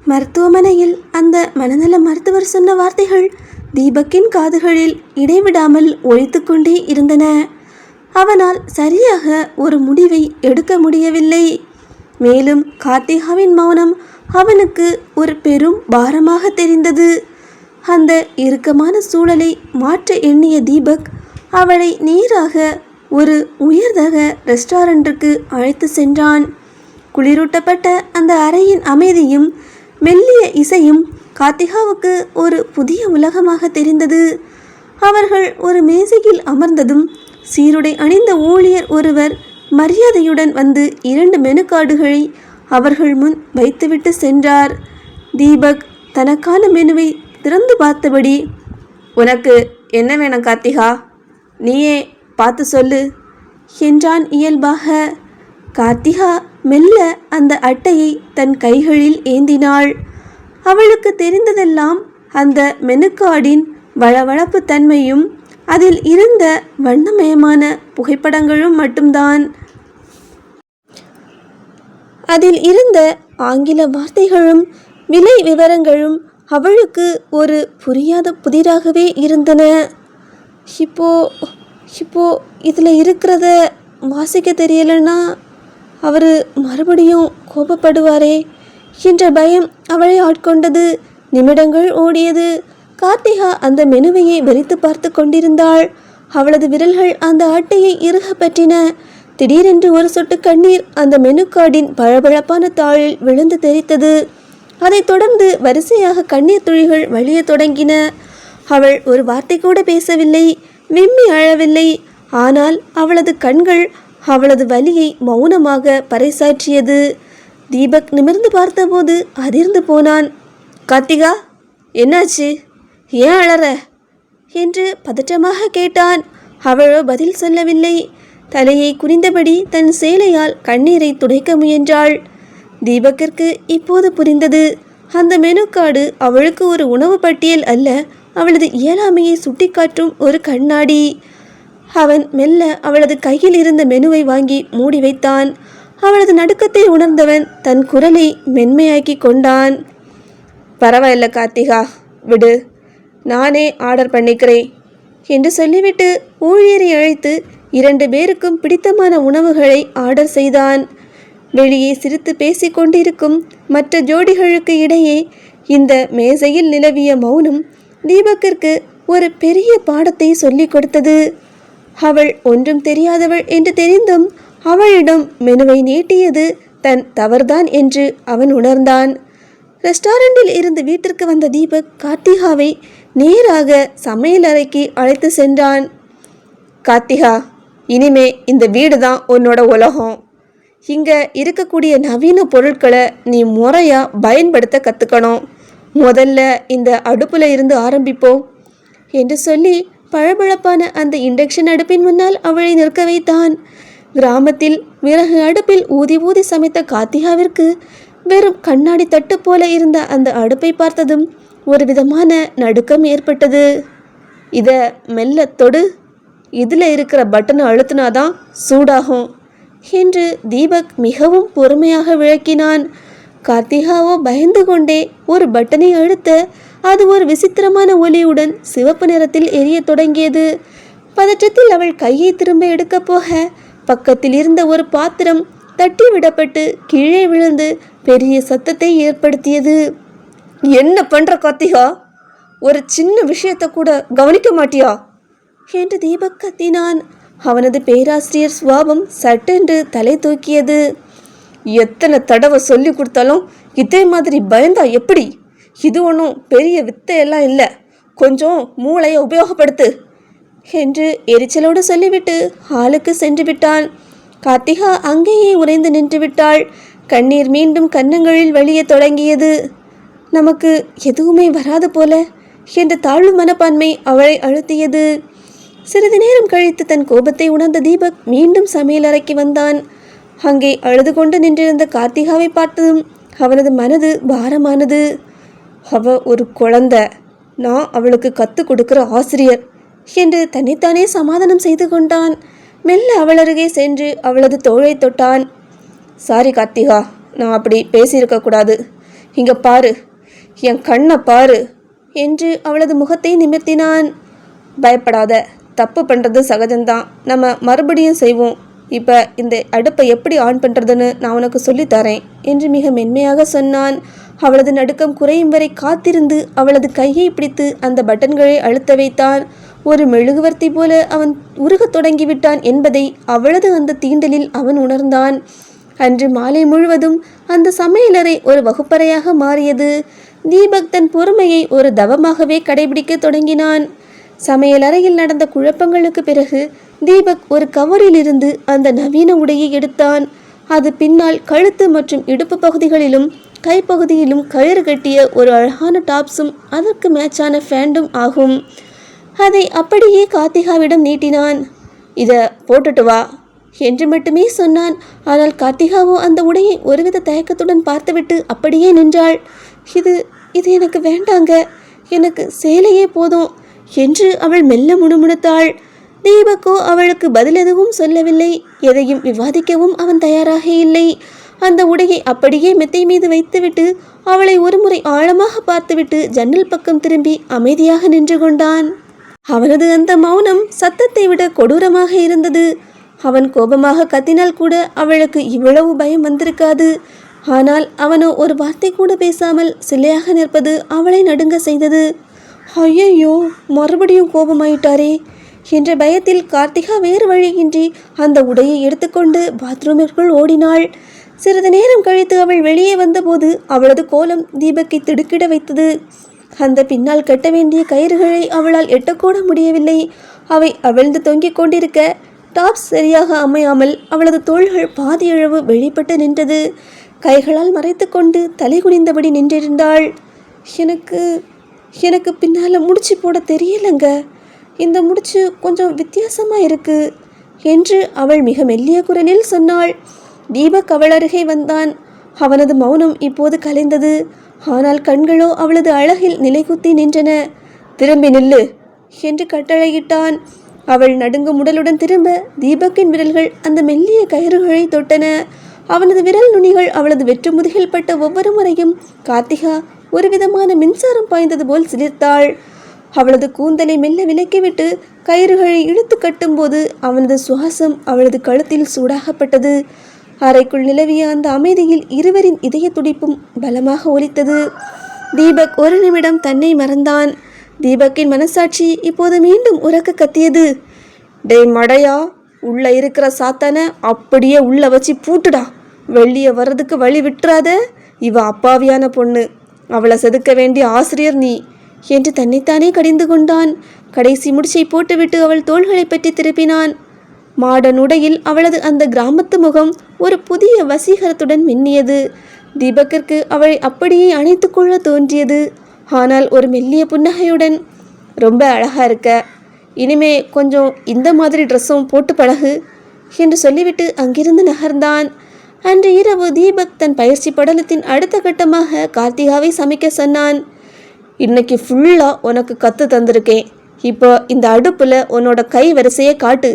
மருத்துவமனையில் அந்த மனநல மருத்துவர் சொன்ன வார்த்தைகள் தீபக்கின் காதுகளில் இடைவிடாமல் ஒலித்து கொண்டே இருந்தன. அவனால் சரியாக ஒரு முடிவை எடுக்க முடியவில்லை. மேலும் கார்த்திகாவின் மௌனம் அவனுக்கு ஒரு பெரும் பாரமாக தெரிந்தது. அந்த இறுக்கமான சூழலை மாற்ற எண்ணிய தீபக் அவளை நேராக ஒரு உயர்தர ரெஸ்டாரண்ட்டுக்கு அழைத்து சென்றான். குளிரூட்டப்பட்ட அந்த அறையின் அமைதியும் மெல்லிய இசையும் கார்த்திகாவுக்கு ஒரு புதிய உலகமாக தெரிந்தது. அவர்கள் ஒரு மேசையில் அமர்ந்ததும் சீருடை அணிந்த ஊழியர் ஒருவர் மரியாதையுடன் வந்து 2 மெனு கார்டுகளை அவர்கள் முன் வைத்துவிட்டு சென்றார். தீபக் தனக்கான மெனுவை திறந்து பார்த்தபடி, "உனக்கு என்ன வேணும் கார்த்திகா? நீயே பார்த்து சொல்லு" என்றான் இயல்பாக. கார்த்திகா மெல்ல அந்த அட்டையை தன் கைகளில் ஏந்தினாள். அவளுக்கு தெரிந்ததெல்லாம் அந்த மெனு கார்டின் வளவளப்பு தன்மையும் அதில் இருந்த வண்ணமயமான புகைப்படங்களும் மட்டும்தான். அதில் இருந்த ஆங்கில வார்த்தைகளும் விலை விவரங்களும் அவளுக்கு ஒரு புரியாத புதிராகவே இருந்தன. இப்போ இதில் இருக்கிறத வாசிக்க தெரியலன்னா அவர் மறுபடியும் கோபப்படுவாரே என்ற பயம் அவளை ஆட்கொண்டது. நிமிடங்கள் ஓடியது. கார்த்திகா அந்த மெனுவையை வெறித்து பார்த்து கொண்டிருந்தாள். அவளது விரல்கள் அந்த அட்டையை இறுக பற்றின. திடீரென்று ஒரு சொட்டு கண்ணீர் அந்த மெனு கார்டின் பளபளப்பான தாளில் விழுந்து தெரித்தது. அதைத் தொடர்ந்து வரிசையாக கண்ணீர் துளிகள் வழிய தொடங்கின. அவள் ஒரு வார்த்தை கூட பேசவில்லை, விம்மி அழவில்லை. ஆனால் அவளது கண்கள் அவளது வலியை மௌனமாக பறைசாற்றியது. தீபக் நிமிர்ந்து பார்த்தபோது அதிர்ந்து போனான். "கார்த்திகா, என்னாச்சு? ஏன் அழற?" என்று பதற்றமாக கேட்டான். அவளோ பதில் சொல்லவில்லை. தலையை குனிந்தபடி தன் சேலையால் கண்ணீரை துடைக்க முயன்றாள். தீபக்கிற்கு இப்போது புரிந்தது. அந்த மெனு கார்டு அவளுக்கு ஒரு உணவு பட்டியல் அல்ல, அவளது இயலாமையை சுட்டிக்காட்டும் ஒரு கண்ணாடி. அவன் மெல்ல அவளது கையில் இருந்த மெனுவை வாங்கி மூடி வைத்தான். அவளது நடுக்கத்தை உணர்ந்தவன் தன் குரலை மென்மையாக்கி கொண்டான். "பரவாயில்ல கார்த்திகா, விடு, நானே ஆர்டர் பண்ணிக்கிறேன்" என்று சொல்லிவிட்டு ஊழியரை அழைத்து 2 பேருக்கும் பிடித்தமான உணவுகளை ஆர்டர் செய்தான். வெளியே சிரித்து பேசிக்கொண்டிருக்கும் மற்ற ஜோடிகளுக்கு இடையே இந்த மேசையில் நிலவிய மௌனம் தீபக்கிற்கு ஒரு பெரிய பாடத்தை சொல்லிக் கொடுத்தது. அவள் ஒன்றும் தெரியாதவள் என்று தெரிந்தும் அவளிடம் மெனுவை நீட்டியது தன் தவறுதான் என்று அவன் உணர்ந்தான். ரெஸ்டாரண்டில் இருந்து வீட்டிற்கு வந்த தீபக் கார்த்திகாவை நேராக சமையலறைக்கு அழைத்து சென்றான். "கார்த்திகா, இனிமே இந்த வீடு தான் உன்னோட உலகம். இங்கே இருக்கக்கூடிய நவீன பொருட்களை நீ முறையாக பயன்படுத்த கற்றுக்கணும். முதல்ல இந்த அடுப்பில் இருந்து ஆரம்பிப்போம்" என்று சொல்லி பளபளப்பான அந்த இண்டக்ஷன் அடுப்பின் முன்னால் அவளை நிற்க வைத்தான். கிராமத்தில் விறகு அடுப்பில் ஊதி ஊதி சமைத்த கார்த்திகாவிற்கு வெறும் கண்ணாடி தட்டு போல இருந்த அந்த அடுப்பை பார்த்ததும் ஒரு விதமான நடுக்கம் ஏற்பட்டது. "இதை மெல்ல தொடு, இதில் இருக்கிற பட்டனை அழுத்தினாதான் சூடாகும்" என்று தீபக் மிகவும் பொறுமையாக விளக்கினான். கார்த்திகாவோ பயந்து கொண்டே ஒரு பட்டனை அழுத்த அது ஒரு விசித்திரமான ஒலியுடன் சிவப்பு நிறத்தில் எரிய தொடங்கியது. பதற்றத்தில் அவள் கையை திரும்ப எடுக்க போக பக்கத்தில் இருந்த ஒரு பாத்திரம் தட்டி விடப்பட்டு கீழே விழுந்து பெரிய சத்தத்தை ஏற்படுத்தியது. "என்ன பண்ற கார்த்திகா? ஒரு சின்ன விஷயத்தை கூட கவனிக்க மாட்டியா?" என்று தீபக் கத்தினான். அவனது பேராசிரியர் சுவாபம் சட்டென்று தலை தூக்கியது. "எத்தனை தடவை சொல்லி கொடுத்தாலும் இதே மாதிரி பயந்தா எப்படி? இது ஒன்றும் பெரிய வித்தையெல்லாம் இல்லை, கொஞ்சம் மூளையை உபயோகப்படுத்து" என்று எரிச்சலோடு சொல்லிவிட்டு ஹாலுக்கு சென்று விட்டான். கார்த்திகா அங்கேயே உறைந்து நின்று விட்டாள். கண்ணீர் மீண்டும் கன்னங்களில் வழிய தொடங்கியது. "நமக்கு எதுவுமே வராது போல" என்ற தாழ்வு மனப்பான்மை அவளை அழுத்தியது. சிறிது நேரம் கழித்து தன் கோபத்தை உணர்ந்த தீபக் மீண்டும் சமையலறைக்கு வந்தான். அங்கே அழுது கொண்டு நின்றிருந்த கார்த்திகாவை பார்த்ததும் அவனது மனது பாரமானது. "அவ ஒரு குழந்தை, நான் அவளுக்கு கற்றுக் கொடுக்கிற ஆசிரியர்" என்று தன்னைத்தானே சமாதானம் செய்து கொண்டான். மெல்ல அவள் அருகே சென்று அவளது தோளை தொட்டான். "சாரி கார்த்திகா, நான் அப்படி பேசியிருக்கக்கூடாது. இங்க பாரு, என் கண்ணை பாரு என்று அவளது முகத்தை நிமிர்த்தினான். பயப்படாத, தப்பு பண்ணுறது சகஜம்தான், நம்ம மறுபடியும் செய்வோம். இப்போ இந்த அடுப்பை எப்படி ஆன் பண்ணுறதுன்னு நான் உனக்கு சொல்லித்தரேன் என்று மிக மென்மையாக சொன்னான். அவளது நடுக்கம் குறையும் வரை காத்திருந்து அவளது கையை பிடித்து அந்த பட்டன்களை அழுத்த வைத்தான். ஒரு மெழுகுவர்த்தி போல அவன் உருகத் தொடங்கிவிட்டான் என்பதை அவளது அந்த தீண்டலில் அவன் உணர்ந்தான். அன்று மாலை முழுவதும் அந்த சமையலறை ஒரு வகுப்பறையாக மாறியது. தீபக் தன் பொறுமையை ஒரு தவமாகவே கடைபிடிக்க தொடங்கினான். சமையலறையில் நடந்த குழப்பங்களுக்கு பிறகு தீபக் ஒரு கவரிலிருந்து அந்த நவீன உடையை எடுத்தான். அது பின்னால் கழுத்து மற்றும் இடுப்பு பகுதிகளிலும் கைப்பகுதியிலும் கயிறு கட்டிய ஒரு அழகான டாப்ஸும் அதற்கு மேட்சான ஃபேண்டும் ஆகும். அதை அப்படியே கார்த்திகாவிடம் நீட்டினான். இதை போட்டுட்டு வா என்று மட்டுமே சொன்னான். ஆனால் கார்த்திகாவோ அந்த உடையை ஒருவித தயக்கத்துடன் பார்த்துவிட்டு அப்படியே நின்றாள். இது இது எனக்கு வேண்டாங்க, எனக்கு சேலையே போதும் என்று அவள் மெல்ல முணுமுணுத்தாள். தீபக்கோ அவளுக்கு பதில் எதுவும் சொல்லவில்லை. எதையும் விவாதிக்கவும் அவன் தயாராக இல்லை. அந்த உடையை அப்படியே மெத்தை மீது வைத்துவிட்டு அவளை ஒருமுறை ஆழமாக பார்த்துவிட்டு ஜன்னல் பக்கம் திரும்பி அமைதியாக நின்று கொண்டான். அவனது அந்த மௌனம் சத்தத்தை விட கொடூரமாக இருந்தது. அவன் கோபமாக கத்தினால் கூட அவளுக்கு இவ்வளவு பயம் வந்திருக்காது. ஆனால் அவனோ ஒரு வார்த்தை கூட பேசாமல் சிலையாக நிற்பது அவளை நடுங்க செய்தது. ஐயையோ, மறுபடியும் கோபமாயிட்டாரே என்ற பயத்தில் கார்த்திகா வேறு வழியின்றி அந்த உடையை எடுத்துக்கொண்டு பாத்ரூமிற்குள் ஓடினாள். சிறிது நேரம் கழித்து அவள் வெளியே வந்தபோது அவளது கோலம் தீபக்கை திடுக்கிட வைத்தது. அந்த பின்னால் கட்ட வேண்டிய கயிறுகளை அவளால் எட்டக்கூட முடியவில்லை. அவை அவிழ்ந்து தொங்கிக் கொண்டிருக்க டாப்ஸ் சரியாக அமையாமல் அவளது தோள்கள் பாதியளவு வெளிப்பட்டு நின்றது. கைகளால் மறைத்து கொண்டு தலை குனிந்தபடி நின்றிருந்தாள். எனக்கு பின்னால் முடிச்சு போட தெரியலங்க, இந்த முடிச்சு கொஞ்சம் வித்தியாசமாக இருக்கு என்று அவள் மிக மெல்லிய குரலில் சொன்னாள். தீபக் அவள் அருகே வந்தான். அவனது மௌனம் இப்போது கலைந்தது. ஆனால் கண்களோ அவளது அழகில் நிலைகுத்தி நின்றன. திரும்பி நில்லு என்று கட்டளையிட்டான். அவள் நடுங்கும் உடலுடன் திரும்ப தீபக்கின் விரல்கள் அந்த மெல்லிய கயிறுகளை தொட்டன. அவனது விரல் நுனிகள் அவளது வெற்று முதுகில் பட்ட ஒவ்வொரு முறையும் கார்த்திகா ஒரு விதமான மின்சாரம் பாய்ந்தது போல் சிலிர்த்தாள். அவளது கூந்தலை மெல்ல விலக்கிவிட்டு கயிறுகளை இழுத்து கட்டும்போது அவனது சுவாசம் அவளது கழுத்தில் சூடாகப்பட்டது. அறைக்குள் நிலவிய அந்த அமைதியில் இருவரின் இதய துடிப்பும் பலமாக ஒலித்தது. தீபக் ஒரு நிமிடம் தன்னை மறந்தான். தீபக்கின் மனசாட்சி இப்போது மீண்டும் உரக்க கத்தியது. டே மடையா, உள்ள இருக்கிற சாத்தான அப்படியே உள்ள வச்சு பூட்டுடா, வெளியே வர்றதுக்கு வழி விட்டுறாத. இவ அப்பாவியான பொண்ணு, அவளை செதுக்க வேண்டிய ஆசிரியர் நீ என்று தன்னைத்தானே கடிந்து கொண்டான். கடைசி முடிச்சை போட்டுவிட்டு அவள் தோள்களை பற்றி திருப்பினான். மாடன் உடையில் அவளது அந்த கிராமத்து முகம் ஒரு புதிய வசீகரத்துடன் மின்னியது. தீபக்கிற்கு அவளை அப்படியே அணைத்து கொள்ள தோன்றியது. ஆனால் ஒரு மெல்லிய புன்னகையுடன், ரொம்ப அழகா இருக்க, இனிமே கொஞ்சம் இந்த மாதிரி ட்ரெஸ்ஸும் போட்டு பழகு என்று சொல்லிவிட்டு அங்கிருந்து நகர்ந்தான். அன்று இரவு தீபக் தன் பயிற்சி படலத்தின் அடுத்த கட்டமாக கார்த்திகாவை சமைக்க சொன்னான். இன்னைக்கு ஃபுல்லாக உனக்கு கற்று தந்திருக்கேன், இப்போ இந்த அடுப்பில் உன்னோட கை வரிசையை காட்டு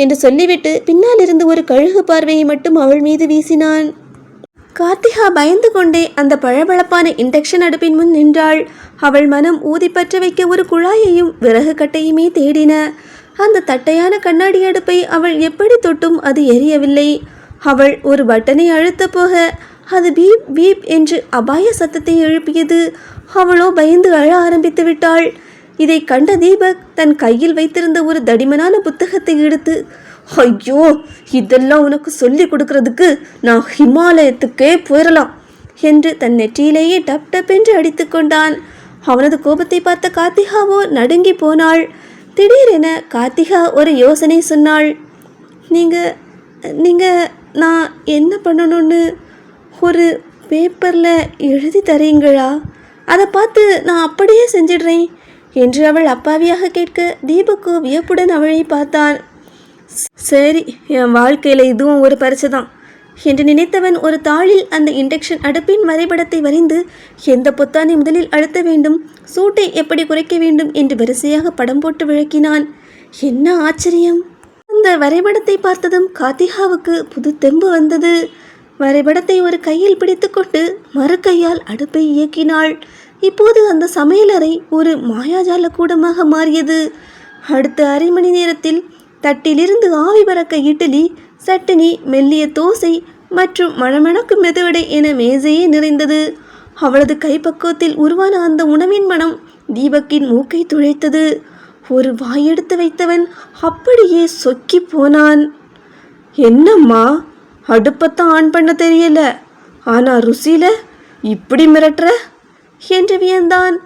என்று சொல்லிவிட்டு பின்னால் இருந்து ஒரு கழுகு பார்வையை மட்டும் அவள் மீது வீசினான். கார்த்திகா பயந்து கொண்டே அந்த பளபளப்பான இண்டக்ஷன் அடுப்பின் முன் நின்றாள். அவள் மனம் ஊதி பற்ற வைக்க ஒரு குழாயையும் விறகு கட்டையுமே தேடின. அந்த தட்டையான கண்ணாடி அடுப்பை அவள் எப்படி தொட்டும் அது எரியவில்லை. அவள் ஒரு பட்டனை அழுத்த போக அது பீப் பீப் என்று அபாய சத்தத்தை எழுப்பியது. அவளோ பயந்து அழ ஆரம்பித்து விட்டாள். இதை கண்ட தீபக் தன் கையில் வைத்திருந்த ஒரு தடிமனான புத்தகத்தை எடுத்து, ஐயோ, இதெல்லாம் உனக்கு சொல்லி கொடுக்கறதுக்கு நான் ஹிமாலயத்துக்கே போயிடலாம் என்று தன் நெற்றியிலேயே டப் டப் என்று அடித்து கொண்டான். அவனது கோபத்தை பார்த்த கார்த்திகாவோ நடுங்கி போனாள். திடீரென கார்த்திகா ஒரு யோசனை சொன்னாள். நீங்கள் நான் என்ன பண்ணணும்னு ஒரு பேப்பரில் எழுதி தரீங்களா? அதை பார்த்து நான் அப்படியே செஞ்சிடுறேன் என்று அவள் அப்பாவியாக கேட்க தீபக்கு வியப்புடன் அவளை பார்த்தான். சரி, என் வாழ்க்கையில் இதுவும் ஒரு பரிசு தான் என்று நினைத்தவன் ஒரு தாளில் அந்த இண்டக்ஷன் அடுப்பின் வரைபடத்தை வரைந்து எந்த பொத்தானை முதலில் அழுத்த வேண்டும், சூட்டை எப்படி குறைக்க வேண்டும் என்று வரிசையாக படம் போட்டு விளக்கினான். என்ன ஆச்சரியம்! அந்த வரைபடத்தை பார்த்ததும் கார்த்திகாவுக்கு புது தெம்பு வந்தது. வரைபடத்தை ஒரு கையில் பிடித்துக்கொண்டு மறு கையால் அடுப்பை இயக்கினாள். இப்போது அந்த சமையலறை ஒரு மாயாஜால கூடமாக மாறியது. அடுத்த அரை மணி நேரத்தில் தட்டிலிருந்து ஆவி பறக்க இட்லி, சட்டினி, மெல்லிய தோசை மற்றும் மணமணக்கும் மெதுவடை என மேசையே நிறைந்தது. அவளது கைப்பக்குவத்தில் உருவான அந்த உணவின் மனம் தீபக்கின் மூக்கை துளைத்தது. ஒரு வாயெடுத்து வைத்தவன் அப்படியே சொக்கி போனான். என்னம்மா, அடுப்பத்தான் ஆன் பண்ண தெரியல, ஆனா ருசியில இப்படி மிரட்டுற என்று வியந்தான்.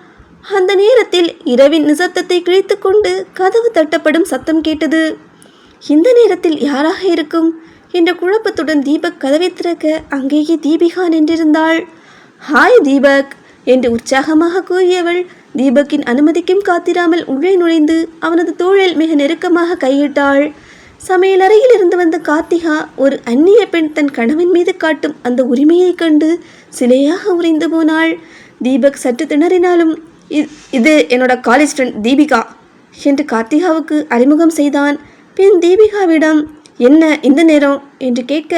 அந்த நேரத்தில் இரவின் நிசப்தத்தை கிழித்து கொண்டு கதவு தட்டப்படும் சத்தம் கேட்டது. இந்த நேரத்தில் யாராக இருக்கும் என்ற குழப்பத்துடன் தீபக் கதவை திறக்க அங்கேயே தீபிகா நின்றிருந்தாள். ஹாய் தீபக் என்று உற்சாகமாக கூறியவள் தீபக்கின் அனுமதிக்கும் காத்திராமல் உள்ளே நுழைந்து அவனது தோளில் மிக நெருக்கமாக கையிட்டாள். சமையலறையில் இருந்து வந்த கார்த்திகா ஒரு அந்நிய பெண் தன் கணவன் மீது காட்டும் அந்த உரிமையை கண்டு சிலையாக உறைந்து போனாள். தீபக் சற்று திணறினாலும் இது என்னோட காலேஜ் ஃப்ரெண்ட் தீபிகா என்று கார்த்திகாவுக்கு அறிமுகம் செய்தான். பின் தீபிகாவிடம் என்ன இந்த நேரம் என்று கேட்க,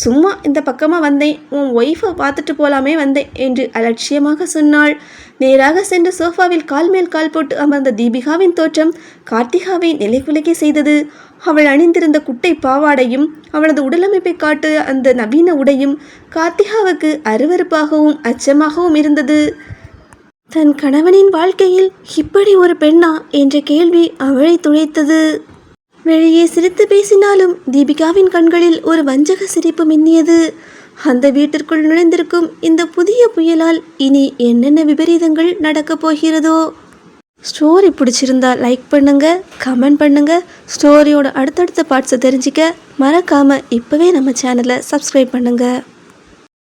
சும்மா இந்த பக்கமாக வந்தேன், உன் ஒய்ஃபை பார்த்துட்டு போலாமே வந்தேன் என்று அலட்சியமாக சொன்னாள். நேராக சென்று சோஃபாவில் கால் மேல் கால் போட்டு அமர்ந்த தீபிகாவின் தோற்றம் கார்த்திகாவை நிலைகுலைக்க செய்தது. அவள் அணிந்திருந்த குட்டை பாவாடையும் அவளது உடலமைப்பை காட்டு அந்த நவீன உடையும் கார்த்திகாவுக்கு அருவருப்பாகவும் அச்சமாகவும் இருந்தது. தன் கணவனின் வாழ்க்கையில் இப்படி ஒரு பெண்ணா என்ற கேள்வி அவளை துளைத்தது. வெளியே சிரித்து பேசினாலும் தீபிகாவின் கண்களில் ஒரு வஞ்சக சிரிப்பு மின்னியது. அந்த வீட்டிற்குள் நுழைந்திருக்கும் இந்த புதிய புயலால் இனி என்னென்ன விபரீதங்கள் நடக்கப் போகிறதோ. ஸ்டோரி பிடிச்சிருந்தா லைக் பண்ணுங்க, கமெண்ட் பண்ணுங்க. ஸ்டோரியோட அடுத்தடுத்த பார்ட்ஸை தெரிஞ்சிக்க மறக்காம இப்பவே நம்ம சேனலை சப்ஸ்கிரைப் பண்ணுங்க.